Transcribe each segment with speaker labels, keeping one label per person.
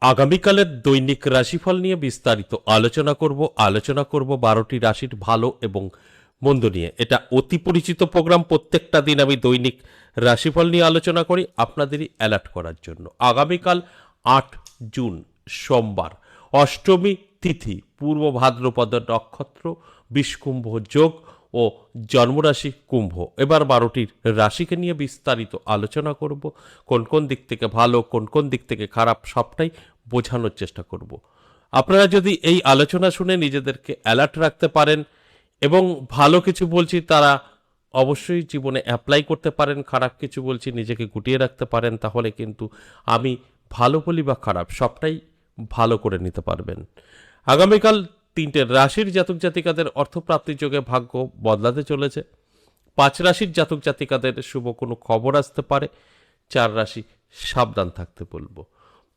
Speaker 1: আগামীকালের দৈনিক রাশিফল নিয়ে বিস্তারিত আলোচনা করব 12টি রাশির ভালো এবং মন্দ নিয়ে। এটা অতি পরিচিত প্রোগ্রাম। প্রত্যেকটা দিন আমি দৈনিক রাশিফল নিয়ে আলোচনা করি আপনাদেরই অ্যালার্ট করার জন্য। আগামীকাল 8 জুন সোমবার, অষ্টমী তিথি, পূর্ব ভাদ্রপদ নক্ষত্র, বিষকুম্ভ যোগ ও জন্মরাশি কুম্ভ। এবার 12টির রাশিকে নিয়ে বিস্তারিত আলোচনা করব। কোন কোন দিক থেকে ভালো, কোন কোন দিক থেকে খারাপ, সবটাই বোঝানোর চেষ্টা করব। আপনারা যদি এই আলোচনা শুনে নিজেদেরকে অ্যালার্ট রাখতে পারেন এবং ভালো কিছু বলছি তারা অবশ্যই জীবনে অ্যাপ্লাই করতে পারেন, খারাপ কিছু বলছি নিজেকে গুটিয়ে রাখতে পারেন, তাহলে কিন্তু আমি ভালো বলি বা খারাপ সবটাই ভালো করে নিতে পারবেন। আগামীকাল 3টে রাশির জাতক জাতিকাদের অর্থপ্রাপ্তির যোগে ভাগ্য বদলাতে চলেছে। 5 রাশির জাতক জাতিকাদের শুভ কোনো খবর আসতে পারে। 4 রাশি সাবধান থাকতে বলবো।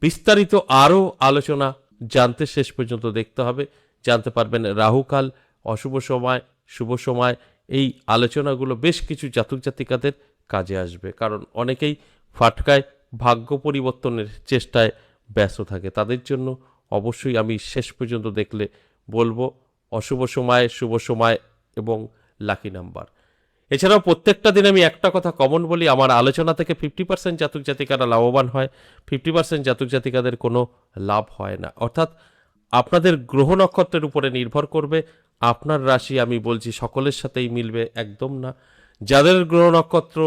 Speaker 1: বিস্তারিত আরও আলোচনা জানতে শেষ পর্যন্ত দেখতে হবে। জানতে পারবেন রাহুকাল, অশুভ সময়, শুভ সময়। এই আলোচনাগুলো বেশ কিছু জাতক জাতিকাদের কাজে আসবে, কারণ অনেকেই ফাটকায় ভাগ্য পরিবর্তনের চেষ্টায় ব্যস্ত থাকে। তাদের জন্য অবশ্যই আমি শেষ পর্যন্ত দেখলে বলবো অশুভ সময়, শুভ সময় এবং লাকি নাম্বার। এছাড়াও প্রত্যেকটা দিন আমি একটা কথা কমন বলি, আমার আলোচনা থেকে 50% জাতক জাতিকারা লাভবান হয়, 50% জাতক জাতিকাদের কোনো লাভ হয় না। অর্থাৎ আপনাদের গ্রহ নক্ষত্রের উপরে নির্ভর করবে। আপনার রাশি আমি বলছি সকলের সাথেই মিলবে, একদম না। যাদের গ্রহ নক্ষত্র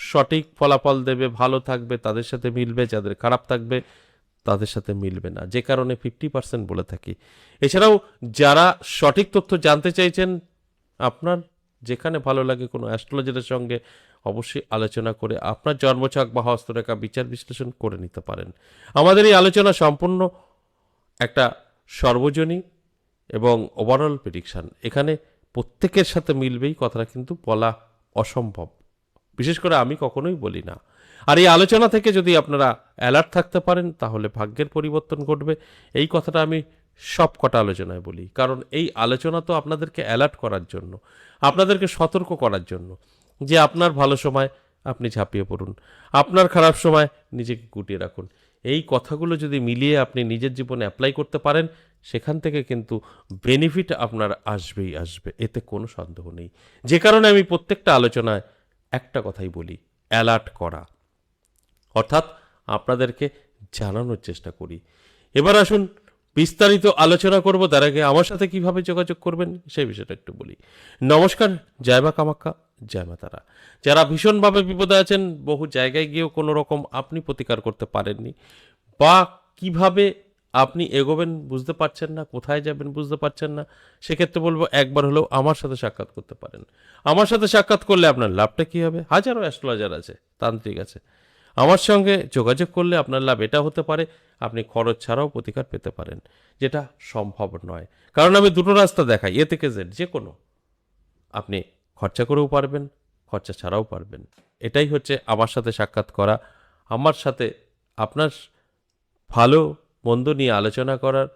Speaker 1: সঠিক ফলাফল দেবে, ভালো থাকবে, তাদের সাথে মিলবে, যাদের খারাপ থাকবে তাদের সাথে মিলবে না, যে কারণে 50% বলে থাকি। এছাড়াও যারা সঠিক তথ্য জানতে চাইছেন, আপনার যেখানে ভালো লাগে কোনো অ্যাস্ট্রোলজারের সঙ্গে অবশ্যই আলোচনা করে আপনার জন্মছক বা হস্তরেখা বিচার বিশ্লেষণ করে নিতে পারেন। আমাদের এই আলোচনা সম্পূর্ণ একটা সর্বজনীন এবং ওভারঅল প্রেডিকশান। এখানে প্রত্যেকের সাথে মিলবেই, কথাটা কিন্তু বলা অসম্ভব, বিশেষ করে আমি কখনোই বলি না। আর এই আলোচনা থেকে যদি আপনারা অ্যালার্ট থাকতে পারেন তাহলে ভাগ্যের পরিবর্তন ঘটবে। এই কথাটা আমি সব কটা আলোচনায় বলি, কারণ এই আলোচনা তো আপনাদেরকে অ্যালার্ট করার জন্য, আপনাদেরকে সতর্ক করার জন্য যে আপনার ভালো সময় আপনি ঝাঁপিয়ে পড়ুন, আপনার খারাপ সময় নিজেকে গুটিয়ে রাখুন। এই কথাগুলো যদি মিলিয়ে আপনি নিজের জীবনে অ্যাপ্লাই করতে পারেন, সেখান থেকে কিন্তু বেনিফিট আপনার আসবেই আসবে, এতে কোনো সন্দেহ নেই। যে কারণে আমি প্রত্যেকটা আলোচনায় একটা কথাই বলি, অ্যালার্ট করা, অর্থাৎ আপনাদেরকে জানানোর চেষ্টা করি। এবার আসুন বিস্তারিত আলোচনা করব। তার আগে আমার সাথে কিভাবে যোগাযোগ করবেন সেই বিষয়টা একটু বলি। নমস্কার, জয় মা কামাখ্যা, জয় মা তারা। যারা ভীষণভাবে বিপদে আছেন, বহু জায়গায় গিয়েও কোনো রকম আপনি প্রতিকার করতে পারেননি, বা কিভাবে আপনি এগোবেন বুঝতে পারছেন না, কোথায় যাবেন বুঝতে পারছেন না, সেক্ষেত্রে বলবো একবার হলেও আমার সাথে সাক্ষাৎ করতে পারেন। আমার সাথে সাক্ষাৎ করলে আপনার লাভটা কী হবে? হাজারো অ্যাস্ট্রোলজার আছে, তান্ত্রিক আছে, আমার সঙ্গে যোগাযোগ করলে আপনার লাভ এটা হতে পারে আপনি খরচ ছাড়াও প্রতিকার পেতে পারেন, যেটা সম্ভব নয়। কারণ আমি দুটো রাস্তা দেখাই, এ থেকে জেড, যে কোনো। আপনি খরচা করেও পারবেন, খরচা ছাড়াও পারবেন। এটাই হচ্ছে আমার সাথে সাক্ষাৎ করা, আমার সাথে আপনার ভালো মন্দ নিয়ে আলোচনা করার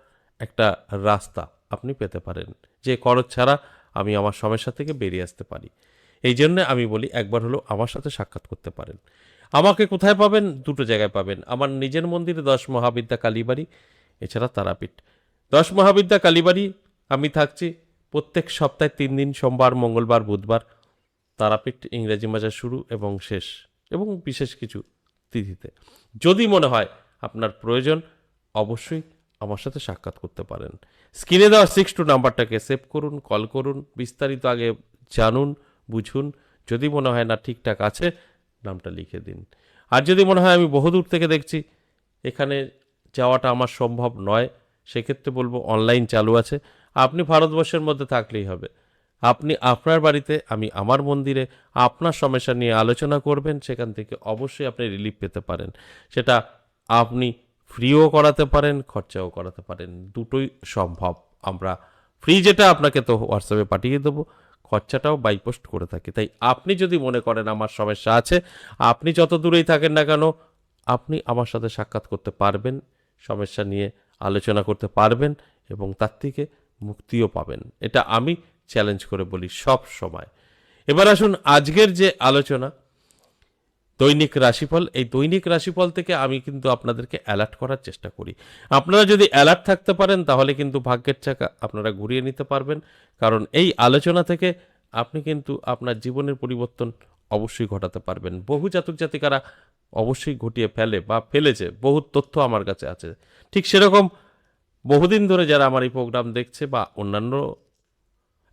Speaker 1: একটা রাস্তা আপনি পেতে পারেন, যে খরচ ছাড়া আমি আমার সমস্যা থেকে বেরিয়ে আসতে পারি। এই জন্য আমি বলি একবার হলেও আমার সাথে সাক্ষাৎ করতে পারেন। আমাকে কোথায় পাবেন? দুটো জায়গায় পাবেন। আমার নিজের মন্দিরে 10 মহাবিদ্যা কালীবাড়ি, এছাড়া তারাপীঠ। 10 মহাবিদ্যা কালীবাড়ি আমি থাকছি প্রত্যেক সপ্তাহে 3 দিন, সোমবার, মঙ্গলবার, বুধবার। তারাপীঠ ইংরেজি মাসের শুরু এবং শেষ, এবং বিশেষ কিছু তিথিতে। যদি মনে হয় আপনার প্রয়োজন, অবশ্যই আমার সাথে সাক্ষাৎ করতে পারেন। স্ক্রিনে দেওয়া 62 নাম্বারটাকে সেভ করুন, কল করুন, বিস্তারিত আগে জানুন, বুঝুন। যদি মনে হয় না ঠিকঠাক আছে, নামটা লিখে দিন। আর যদি মনে হয় আমি বহুদূর থেকে দেখছি, এখানে যাওয়াটা আমার সম্ভব নয়, সেক্ষেত্রে বলবো অনলাইন চালু আছে। আপনি ভারতবর্ষের মধ্যে থাকলেই হবে। আপনি আপনার বাড়িতে, আমি আমার মন্দিরে আপনার সমস্যা নিয়ে আলোচনা করবেন, সেখান থেকে অবশ্যই আপনি রিলিফ পেতে পারেন। সেটা আপনি ফ্রিও করাতে পারেন, খরচাও করাতে পারেন, দুটোই সম্ভব। আমরা ফ্রি যেটা আপনাকে তো হোয়াটসঅ্যাপে পাঠিয়ে দেবো, খরচাটাও বাই পোস্ট করে থাকি। তাই আপনি যদি মনে করেন আমার সমস্যা আছে, আপনি যত দূরেই থাকেন না কেন, আপনি আমার সাথে সাক্ষাৎ করতে পারবেন, সমস্যা নিয়ে আলোচনা করতে পারবেন এবং তার থেকে মুক্তিও পাবেন। এটা আমি চ্যালেঞ্জ করে বলি সব সময়। এবার আসুন আজকের যে আলোচনা, দৈনিক রাশিফল, এই দৈনিক রাশিফল থেকে আমি কিন্তু আপনাদেরকে অ্যালার্ট করার চেষ্টা করি। আপনারা যদি অ্যালার্ট থাকতে পারেন তাহলে কিন্তু ভাগ্যের চাকা আপনারা ঘুরিয়ে নিতে পারবেন, কারণ এই আলোচনা থেকে আপনি কিন্তু আপনার জীবনের পরিবর্তন অবশ্যই ঘটাতে পারবেন। বহু জাতক জাতিকারা অবশ্যই ঘটিয়ে ফেলে বা ফেলেছে, বহু তথ্য আমার কাছে আছে। ঠিক সেরকম বহুদিন ধরে যারা আমার এই প্রোগ্রাম দেখছে বা অন্যান্য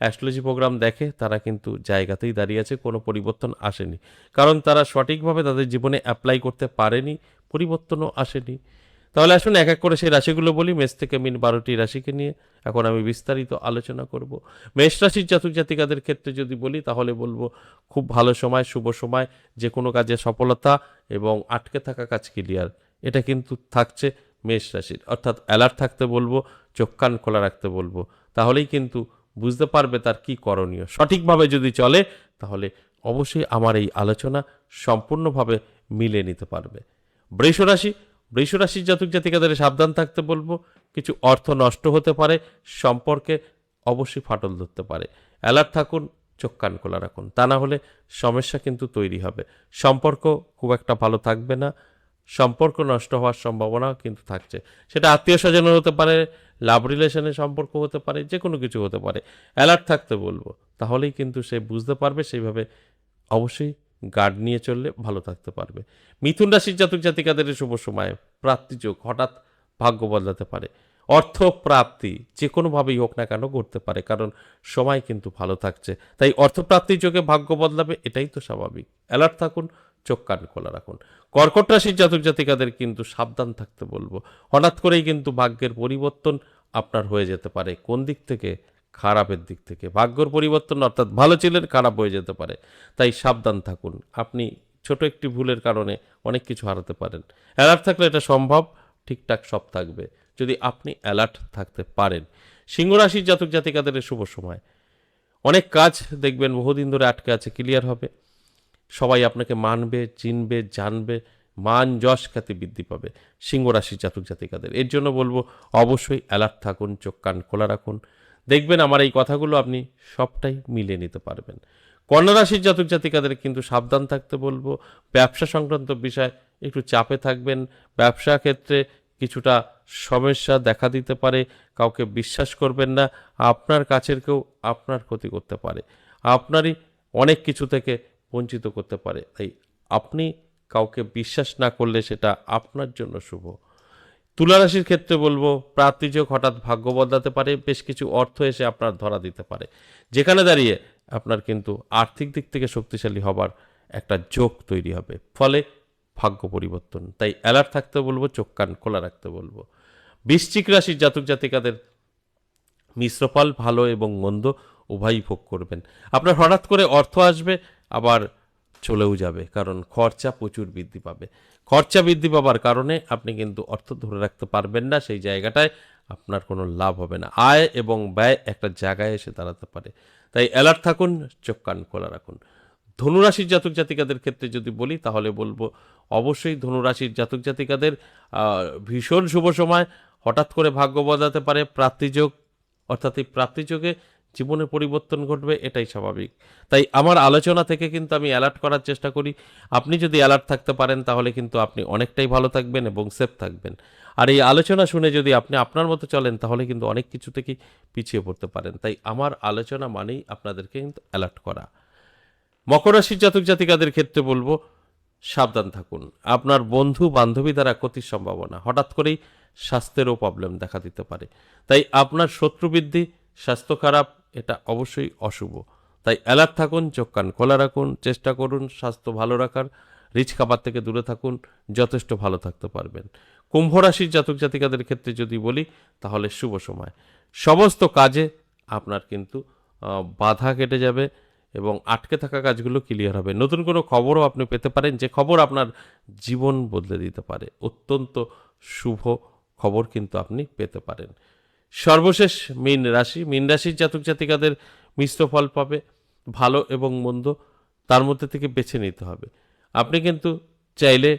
Speaker 1: অ্যাস্ট্রোলজি প্রোগ্রাম দেখে, তারা কিন্তু জায়গাতেই দাঁড়িয়ে আছে, কোনো পরিবর্তন আসেনি, কারণ তারা সঠিকভাবে তাদের জীবনে অ্যাপ্লাই করতে পারেনি, পরিবর্তনও আসেনি। তাহলে আসুন এক এক করে সেই রাশিগুলো বলি। মেষ থেকে মিন 12টি রাশিকে নিয়ে এখন আমি বিস্তারিত আলোচনা করব। মেষ রাশির জাতক জাতিকাদের ক্ষেত্রে যদি বলি তাহলে বলবো খুব ভালো সময়, শুভ সময়, যে কোনো কাজে সফলতা এবং আটকে থাকা কাজ ক্লিয়ার, এটা কিন্তু থাকছে মেষ রাশির। অর্থাৎ অ্যালার্ট থাকতে বলবো, চোখ কান খোলা রাখতে বলবো, তাহলেই কিন্তু বুঝতে পারবে তার কি করণীয়। সঠিকভাবে যদি চলে তাহলে অবশ্যই আমার এই আলোচনা সম্পূর্ণভাবে মিলে নিতে পারবে। বৃষ রাশি, বৃষ রাশির জাতক জাতিকাদের সাবধান থাকতে বলবো। কিছু অর্থ নষ্ট হতে পারে, সম্পর্কে অবশ্যই ফাটল ধরতে পারে। অ্যালার্ট থাকুন, চোখ কান খোলা রাখুন, তা না হলে সমস্যা কিন্তু তৈরি হবে। সম্পর্ক খুব একটা ভালো থাকবে না, সম্পর্ক নষ্ট হওয়ার সম্ভাবনা কিন্তু থাকছে। সেটা আত্মীয় স্বজনের হতে পারে, লাভ রিলেশনের সম্পর্ক হতে পারে, যে কোনো কিছু হতে পারে। অ্যালার্ট থাকতে বলবো, তাহলেই কিন্তু সে বুঝতে পারবে, সেইভাবে অবশ্যই গার্ড নিয়ে চললে ভালো থাকতে পারবে। মিথুন রাশির জাতক জাতিকাদের শুভ সময়, প্রাপ্তিযোগ, হঠাৎ ভাগ্য বদলাতে পারে। অর্থ প্রাপ্তি যে কোনোভাবেই হোক না কেন ঘটতে পারে, কারণ সময় কিন্তু ভালো থাকছে। তাই অর্থপ্রাপ্তির যোগে ভাগ্য বদলাবে, এটাই তো স্বাভাবিক। অ্যালার্ট থাকুন, চোখ কান খোলা রাখুন। কর্কট রাশির জাতক জাতিকাদের কিন্তু সাবধান থাকতে বলবো। হঠাৎ করেই কিন্তু ভাগ্যের পরিবর্তন আপনার হয়ে যেতে পারে। কোন দিক থেকে? খারাপের দিক থেকে। ভাগ্যর পরিবর্তন অর্থাৎ ভালো ছিলেন, খারাপ হয়ে যেতে পারে। তাই সাবধান থাকুন। আপনি ছোট একটি ভুলের কারণে অনেক কিছু হারাতে পারেন। অ্যালার্ট থাকলে এটা সম্ভব, ঠিকঠাক সব থাকবে যদি আপনি অ্যালার্ট থাকতে পারেন। সিংহ রাশির জাতক জাতিকাদের শুভ সময়, অনেক কাজ দেখবেন বহুদিন ধরে আটকে আছে, ক্লিয়ার হবে। সবাই আপনাকে মানবে, চিনবে, জানবে, মান যশ খ্যাতি বৃদ্ধি পাবে সিংহ রাশির জাতক জাতিকাদের। এর জন্য বলবো অবশ্যই অ্যালার্ট থাকুন, চোখ কান খোলা রাখুন। দেখবেন আমার এই কথাগুলো আপনি সবটাই মিলিয়ে নিতে পারবেন। কন্যা রাশির জাতক জাতিকাদের কিন্তু সাবধান থাকতে বলবো। ব্যবসা সংক্রান্ত বিষয় একটু চাপে থাকবেন। ব্যবসা ক্ষেত্রে কিছুটা সমস্যা দেখা দিতে পারে। কাউকে বিশ্বাস করবেন না, আপনার কাছের কেউ আপনার ক্ষতি করতে পারে, আপনারই অনেক কিছু থেকে বঞ্চিত করতে পারে। তাই আপনি কাউকে বিশ্বাস না করলে সেটা আপনার জন্য শুভ। তুলা রাশির ক্ষেত্রে বলবো প্রাপ্তিযোগ, হঠাৎ ভাগ্য বদলাতে পারে, বেশ কিছু অর্থ এসে আপনার ধরা দিতে পারে, যেখানে দাঁড়িয়ে আপনার কিন্তু আর্থিক দিক থেকে শক্তিশালী হবার একটা যোগ তৈরি হবে, ফলে ভাগ্য পরিবর্তন। তাই অ্যালার্ট থাকতে বলবো, চোখ কান খোলা রাখতে বলবো। বৃশ্চিক রাশির জাতক জাতিকাদের মিশ্র ফল, ভালো এবং মন্দ উভয়ই ভোগ করবেন। আপনার হঠাৎ করে অর্থ আসবে, আবার চলেও যাবে, কারণ খরচা প্রচুর বৃদ্ধি পাবে। খরচা বৃদ্ধি পাবার কারণে আপনি কিন্তু অর্থ ধরে রাখতে পারবেন না, সেই জায়গাটায় আপনার কোনো লাভ হবে না। আয় এবং ব্যয় একটা জায়গায় এসে দাঁড়াতে পারে। তাই অ্যালার্ট থাকুন, চোখ কান খোলা রাখুন। ধনুরাশির জাতক জাতিকাদের ক্ষেত্রে যদি বলি তাহলে বলবো অবশ্যই ধনুরাশির জাতক জাতিকাদের ভীষণ শুভ সময়। হঠাৎ করে ভাগ্য বদলাতে পারে, প্রাপ্তিযোগ, অর্থাৎ এই প্রাপ্তিযোগে জীবনের পরিবর্তন ঘটবে, এটাই স্বাভাবিক। তাই আমার আলোচনা থেকে কিন্তু আমি অ্যালার্ট করার চেষ্টা করি। আপনি যদি অ্যালার্ট থাকতে পারেন তাহলে কিন্তু আপনি অনেকটাই ভালো থাকবেন এবং সেফ থাকবেন। আর এই আলোচনা শুনে যদি আপনি আপনার মতো চলেন তাহলে কিন্তু অনেক কিছু থেকেই পিছিয়ে পড়তে পারেন। তাই আমার আলোচনা মানেই আপনাদেরকে কিন্তু অ্যালার্ট করা। মকর রাশির জাতক জাতিকাদের ক্ষেত্রে বলবো সাবধান থাকুন। আপনার বন্ধু বান্ধবী দ্বারা ক্ষতির সম্ভাবনা, হঠাৎ করেই স্বাস্থ্যেরও প্রবলেম দেখা দিতে পারে। তাই আপনার শত্রু বৃদ্ধি, স্বাস্থ্য খারাপ, এটা অবশ্যই অশুভ। তাই অ্যালার্ট থাকুন, চোখ কান খোলা রাখুন, চেষ্টা করুন স্বাস্থ্য ভালো রাখার। রিচ খাবার থেকে দূরে থাকুন, যথেষ্ট ভালো থাকতে পারবেন। কুম্ভ রাশির জাতক জাতিকাদের ক্ষেত্রে যদি বলি তাহলে শুভ সময়, সমস্ত কাজে আপনার কিন্তু বাধা কেটে যাবে এবং আটকে থাকা কাজগুলো ক্লিয়ার হবে। নতুন কোনো খবরও আপনি পেতে পারেন, যে খবর আপনার জীবন বদলে দিতে পারে। অত্যন্ত শুভ খবর কিন্তু আপনি পেতে পারেন। সর্বশেষ মীন রাশি, মীন রাশির জাতক জাতিকাদের মিশ্র ফল পাবে। ভালো এবং মন্দ তার মধ্যে থেকে বেছে নিতে হবে। আপনি কিন্তু চাইলে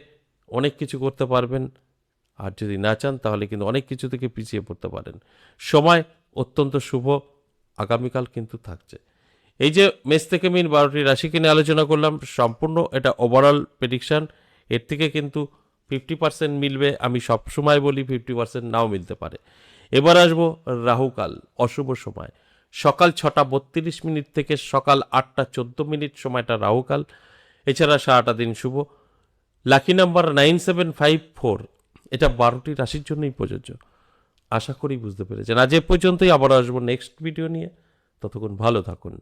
Speaker 1: অনেক কিছু করতে পারবেন, আর যদি না চান তাহলে কিন্তু অনেক কিছু থেকে পিছিয়ে পড়তে পারেন। সময় অত্যন্ত শুভ আগামীকাল কিন্তু থাকছে। এই যে মেষ থেকে মিন 12টি রাশিকে নিয়ে আলোচনা করলাম, সম্পূর্ণ এটা ওভারঅল প্রেডিকশান। এর থেকে কিন্তু 50% মিলবে, আমি সবসময় বলি 50% নাও মিলতে পারে। এবার আসবো রাহুকাল, অশুভ সময় সকাল 6টা 32 মিনিট থেকে সকাল 8টা 14 মিনিট সময়টা রাহুকাল। এছাড়া সারাটা দিন শুভ। লাকি নাম্বার 9754, এটা 12টি রাশির জন্যই প্রযোজ্য। আশা করি বুঝতে পেরেছেন। আজ এ পর্যন্তই, আবার আসবো নেক্সট ভিডিও নিয়ে। ততক্ষণ ভালো থাকুন।